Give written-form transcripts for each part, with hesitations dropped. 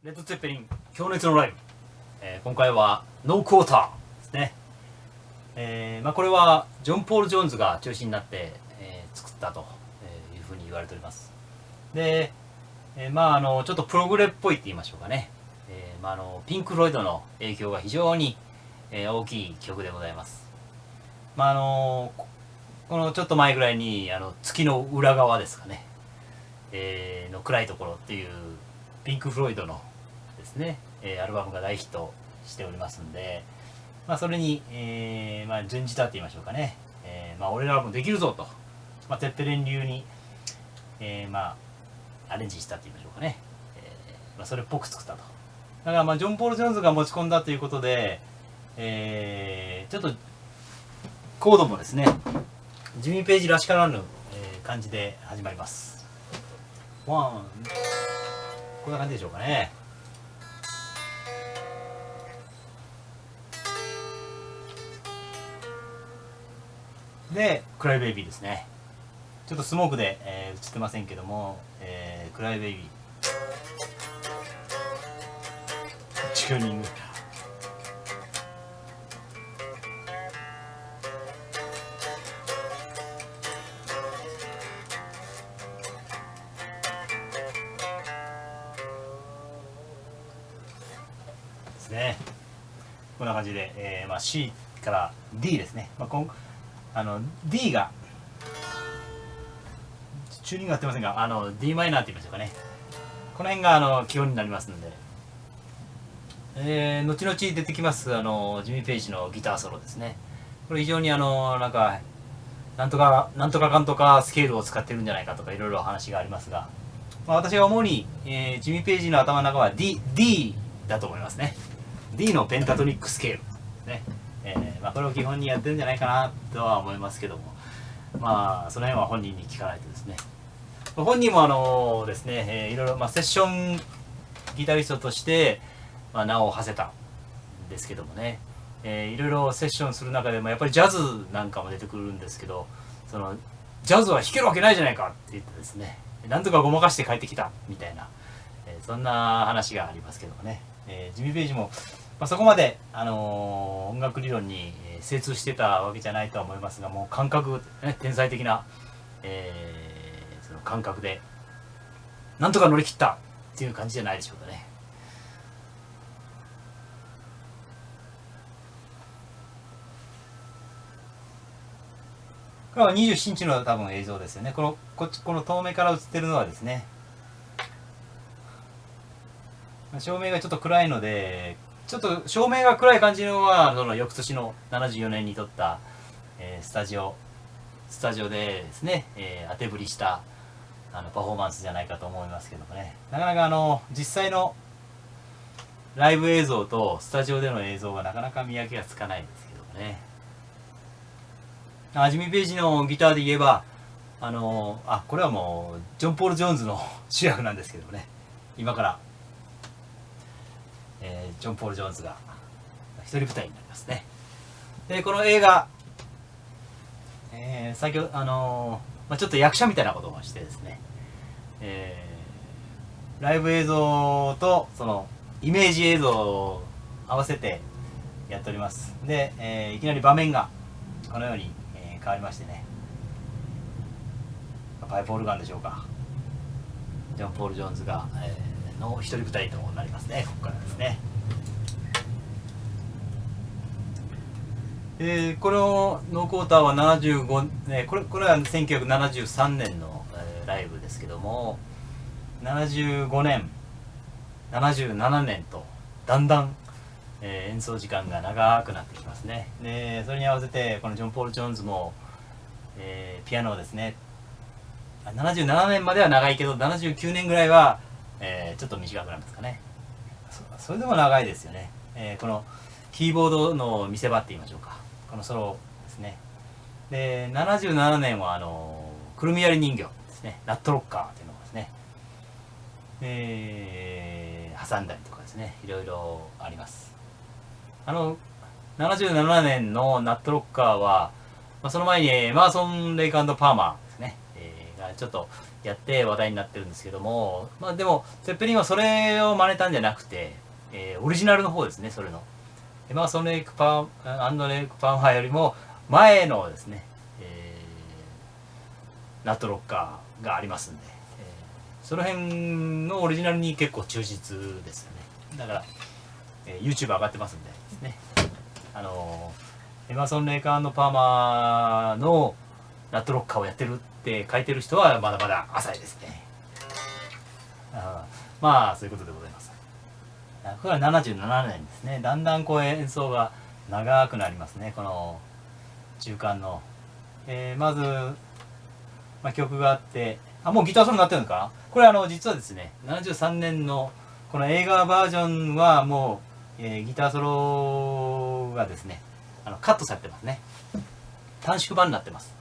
レッド・ツェッペリン強熱のライブ、今回はノークォーターですね。これはジョン・ポール・ジョーンズが中心になって、作ったというふうに言われております。で、ちょっとプログレっぽいって言いましょうかね。ピンク・フロイドの影響が非常に、大きい曲でございます。このちょっと前ぐらいに月の裏側ですかね、の暗いところっていうピンク・フロイドのですね、アルバムが大ヒットしておりますんで、それに、準じたって言いましょうかね、俺らもできるぞと、テッペレン流に、アレンジしたって言いましょうかね、それっぽく作ったと。だからジョン・ポール・ジョーンズが持ち込んだということで、ちょっとコードもですねジミー・ペイジらしからぬ、感じで始まります。ワン、こんな感じでしょうかね。で、クライベイビーですね。ちょっとスモークで、映ってませんけども、クライベイビーチューニングですね。こんな感じで、C から D ですね。D がチューニング合ってませんが、D マイナーって言いましょうかね。この辺が基本になりますので、後々出てきますジミー・ペイジのギターソロですね。これ非常になんとかかんとかスケールを使ってるんじゃないかとかいろいろ話がありますが、私が主に、ジミー・ペイジの頭の中は D だと思いますね。D のペンタトニックスケールですね。これを基本にやってるんじゃないかなとは思いますけども、その辺は本人に聞かないとですね。本人もですね、いろいろ、セッションギタリストとして、名を馳せたんですけどもね、いろいろセッションする中でもやっぱりジャズなんかも出てくるんですけど、そのジャズは弾けるわけないじゃないかって言ってですね、なんとかごまかして帰ってきたみたいな、そんな話がありますけどもね、ジミー・ペイジも、そこまで、音楽理論に精通してたわけじゃないとは思いますが、もう感覚、ね、天才的な、その感覚でなんとか乗り切ったっていう感じじゃないでしょうかね。これは27日の多分映像ですよね。この遠目から映ってるのはですね、照明がちょっと暗いので、ちょっと照明が暗い感じのはその翌年の74年に撮った、スタジオでですね、当てぶりしたパフォーマンスじゃないかと思いますけどもね、なかなか実際のライブ映像とスタジオでの映像がなかなか見分けがつかないんですけどもね。ジミー・ペイジのギターで言えばこれはもうジョン・ポール・ジョーンズの主役なんですけどもね、今から、ジョン・ポール・ジョーンズが一人舞台になりますね。でこの映画、先ほどちょっと役者みたいなことをしてですね、ライブ映像とそのイメージ映像を合わせてやっております。で、いきなり場面がこのように、変わりましてね、パイプオルガンでしょうか、ジョン・ポール・ジョーンズが、の一人舞台となりますね。ここからですね。このノークォーターは75、これは1973年の、ライブですけども、75年77年とだんだん、演奏時間が長くなってきますね。でそれに合わせてこのジョン・ポール・ジョーンズも、ピアノをですね、77年までは長いけど79年ぐらいは、ちょっと短くなりますかね。それでも長いですよね。このキーボードの見せ場って言いましょうか、このソロですね。で77年はくるみ割り人形ですね、ナットロッカーというのがですね、挟んだりとかですね、いろいろあります。77年のナットロッカーは、その前にエマーソン・レイク&パーマーですね、がちょっとやって話題になってるんですけども、まあでもゼッペリンはそれを真似たんじゃなくて、オリジナルの方ですね。それのエマーソン・レイク・パーアンドレイク・パーマーよりも前のですね、ナットロッカーがありますんで、その辺のオリジナルに結構忠実ですよね。だから、YouTube 上がってますんでですね、エマーソン・レイク・パーマーのナットロッカーをやってるって書いてる人はまだまだ浅いですね。まあそういうことでございます。これは77年ですね。だんだんこう演奏が長くなりますね。この中間の、まず、曲があって、もうギターソロになってるのかな。これ実はですね、73年のこの映画バージョンはもう、ギターソロがですねカットされてますね。短縮版になってます。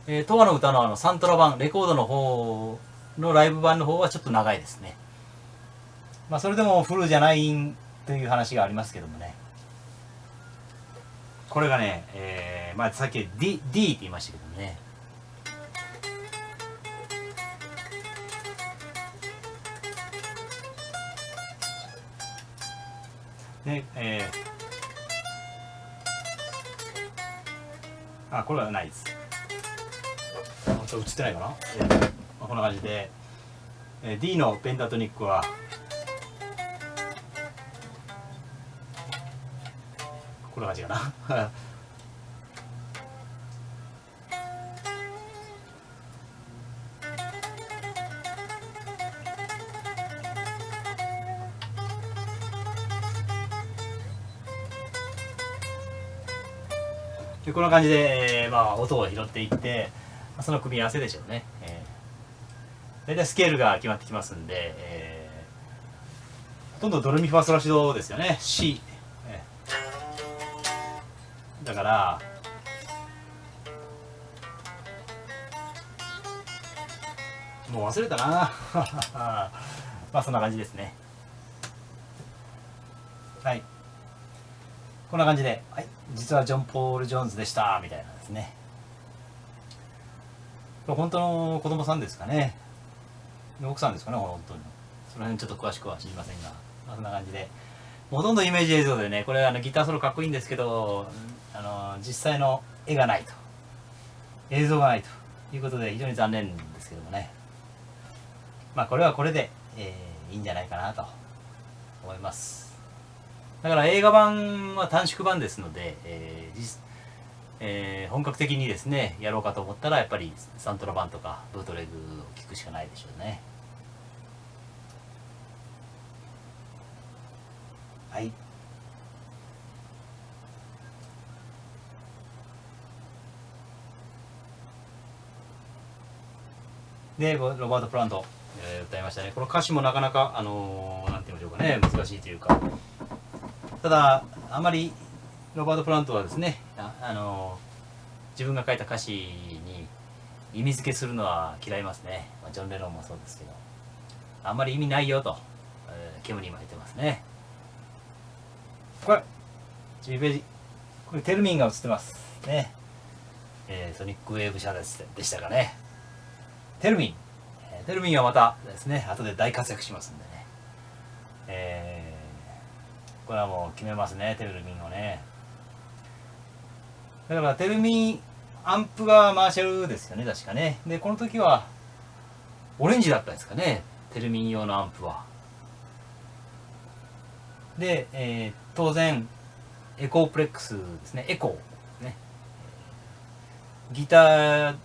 東亜の歌のサントラ版レコードの方のライブ版の方はちょっと長いですね。それでもフルじゃないという話がありますけどもね。これがね、さっき D って言いましたけどね。で、これはないです。ちょっと映ってないかな。こんな感じで、D のペンタトニックはこんな感じかな。でこんな感じで、音を拾っていって、その組み合わせでしょうね。大体スケールが決まってきますんで、ほとんどドレミファソラシドですよね。C、だからもう忘れたな。そんな感じですね。はい、こんな感じで、はい、実はジョン・ポール・ジョーンズでしたみたいなですね。本当の子供さんですかね。奥さんですかね、本当に。その辺ちょっと詳しくは知りませんが、そんな感じで、ほとんどイメージ映像でね、これギターソロかっこいいんですけど、実際の絵がないと、映像がないということで非常に残念ですけどもね。これはこれで、いいんじゃないかなと思います。だから映画版は短縮版ですので、本格的にですねやろうかと思ったらやっぱりサントラ版とかブートレグを聞くしかないでしょうね。はい。でロバート・プラント、歌いましたね。この歌詞もなかなかなんて言いましょうかね、難しいというか、ただあまりロバート・プラントはですね自分が書いた歌詞に意味付けするのは嫌いますね。ジョン・レノンもそうですけど、あんまり意味ないよと、煙に巻いてますね。これジミー・ページ、これテルミンが映ってますね。ソニックウェーブ社でしたかね。テルミンはまたですね後で大活躍しますんでね、これはもう決めますね、テルミンをね。だからテルミンアンプがマーシャルですよね、確かね。でこの時はオレンジだったんですかね、テルミン用のアンプは。で、当然エコープレックスですね、エコーね、ギター、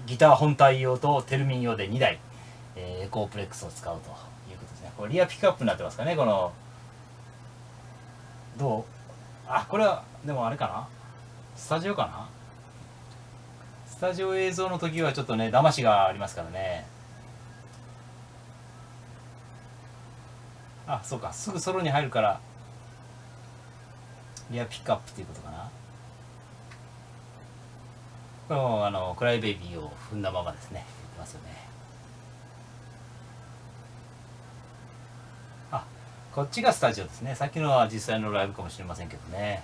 ギター本体用とテルミン用で2台、エコープレックスを使うということですね。これリアピックアップになってますかね、このどう、これはでもあれかな、スタジオかな。スタジオ映像の時はちょっとね騙しがありますからね。そうか、すぐソロに入るからリアピックアップっていうことかな。これもクライベイビーを踏んだままですね、言ってますよね。こっちがスタジオですね。さっきのは実際のライブかもしれませんけどね。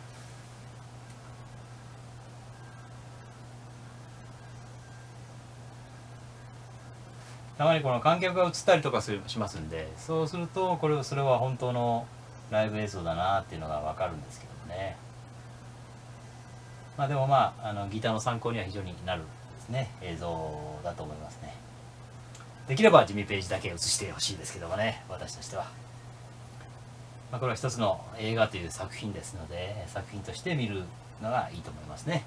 たまにこの観客が映ったりとかしますんで、そうするとそれは本当のライブ映像だなっていうのが分かるんですけどもね。まあでもギターの参考には非常になるですね映像だと思いますね。できればジミー・ペイジだけ映してほしいですけどもね、私としては。これは一つの映画という作品ですので、作品として見るのがいいと思いますね。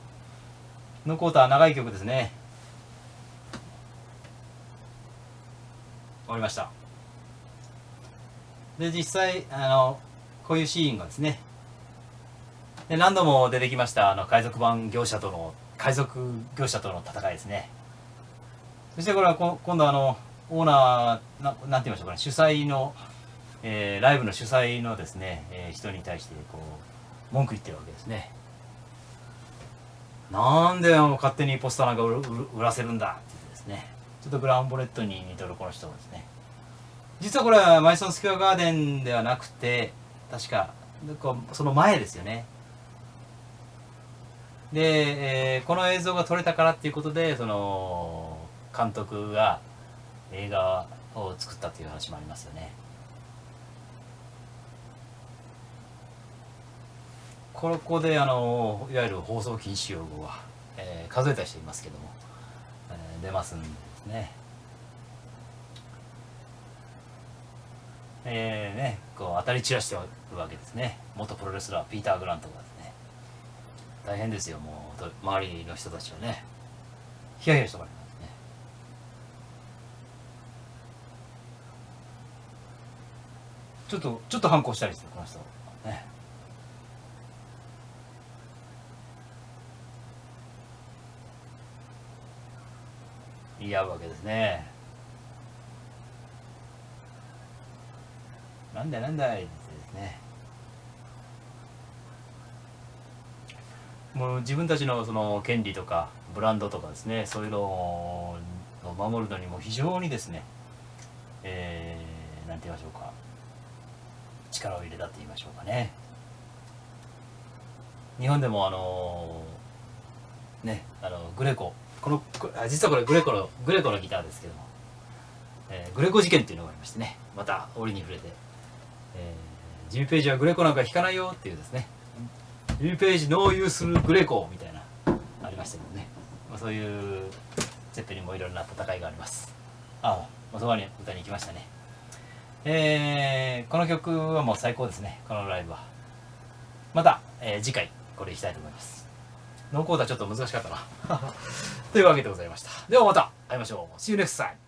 ノーコーター長い曲ですね。終わりました。で実際こういうシーンがですね、で何度も出てきました海賊業者との戦いですね。そしてこれは今度オーナーなんて言いましょうかね、主催の、ライブの主催のですね、人に対してこう文句言ってるわけですね。なんで勝手にポスターなんか売らせるんだって言ってですね、ちょっとブラウンボレットに似とるこの人ですね。実はこれはマイソンスクエアガーデンではなくて、確かその前ですよね。で、この映像が撮れたからっていうことで、その監督が映画を作ったという話もありますよね。ここでいわゆる放送禁止用語は、数えた人いますけども、出ますんですね。こう当たり散らしてるわけですね。元プロレスラーピーター・グラントがですね、大変ですよ。もう周りの人たちはね、ヒヤヒヤしてもらいますね。ちょっと反抗したりしてるこの人ね。言い合うわけですね。なんだいってですね、もう自分たちのその権利とかブランドとかですね、そういうのを守るのにも非常にですね、なんて言いましょうか、力を入れたと言いましょうかね。日本でもグレコ、実はこれグレコのギターですけども、グレコ事件っていうのがありましてね、また折に触れて、ジミー・ペイジはグレコなんか弾かないよっていうですね、ジミー・ペイジノーユースグレコみたいなありましたけどね、そういうゼッペリンもいろいろな戦いがあります。そばに歌に行きましたね。この曲はもう最高ですね。このライブはまた、次回これいきたいと思います。ノーコーダーちょっと難しかったなというわけでございました。ではまた会いましょう。See you next time.